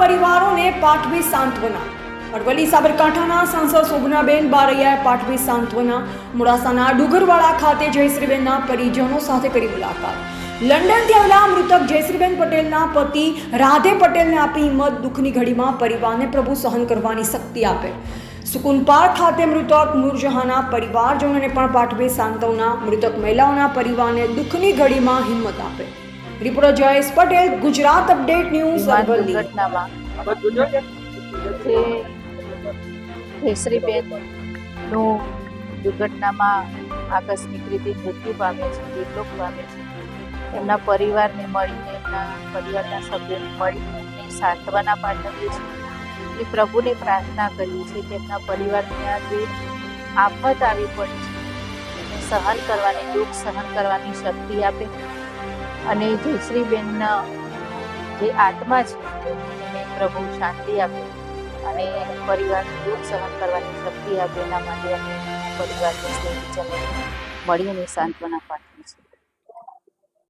પરિવારોને પાઠવી સાંત્વના। અરવલ્લી સાબરકાંઠાના સાંસદ શોભનાબેન બારૈયાએ પાઠવી સાંત્વના। મોડાસાના ડુગરવાડા ખાતે જયશ્રીબેનના પરિજનો સાથે કરી મુલાકાત। લંડનથી આવેલા મૃતક જયશ્રીબેન પટેલના પતિ રાધે પટેલને આપી હિંમત। દુઃખની ઘડીમાં પરિવારને પ્રભુ સહન કરવાની શક્તિ આપે। સુકૂન પાર્ક ખાતે મૃતક નૂરજહાંના પરિવારજનોને પણ પાઠવી સાંત્વના। મૃતક મહિલાઓના પરિવારને દુઃખની ઘડીમાં હિંમત આપે। Reporter Jayesh Patel, Gujarat update news, Aravalli. જયશ્રીબેનનું દુર્ઘટનામાં આકસ્મિક રીતે મૃત્યુ પામે છે, દેવલોક પામે છે। એમના પરિવારને મળીને, એમના પરિવારના સભ્યોને મળીને એમને સાંત્વના પાઠવીએ છીએ। એ પ્રભુને પ્રાર્થના કરીએ છીએ કે એમના પરિવારને આ જે આફત આવી પડી છે એને સહન કરવાની, દુઃખ સહન કરવાની શક્તિ આપે અને જયશ્રીબેનના જે આત્મા છે એને પ્રભુ શાંતિ આપે અને પરિવારનું દુઃખ સહન કરવાની શક્તિ આપે। એના માટે અમે પરિવારને સ્નેહીજનો મળીને સાંત્વના પાઠવીએ છીએ।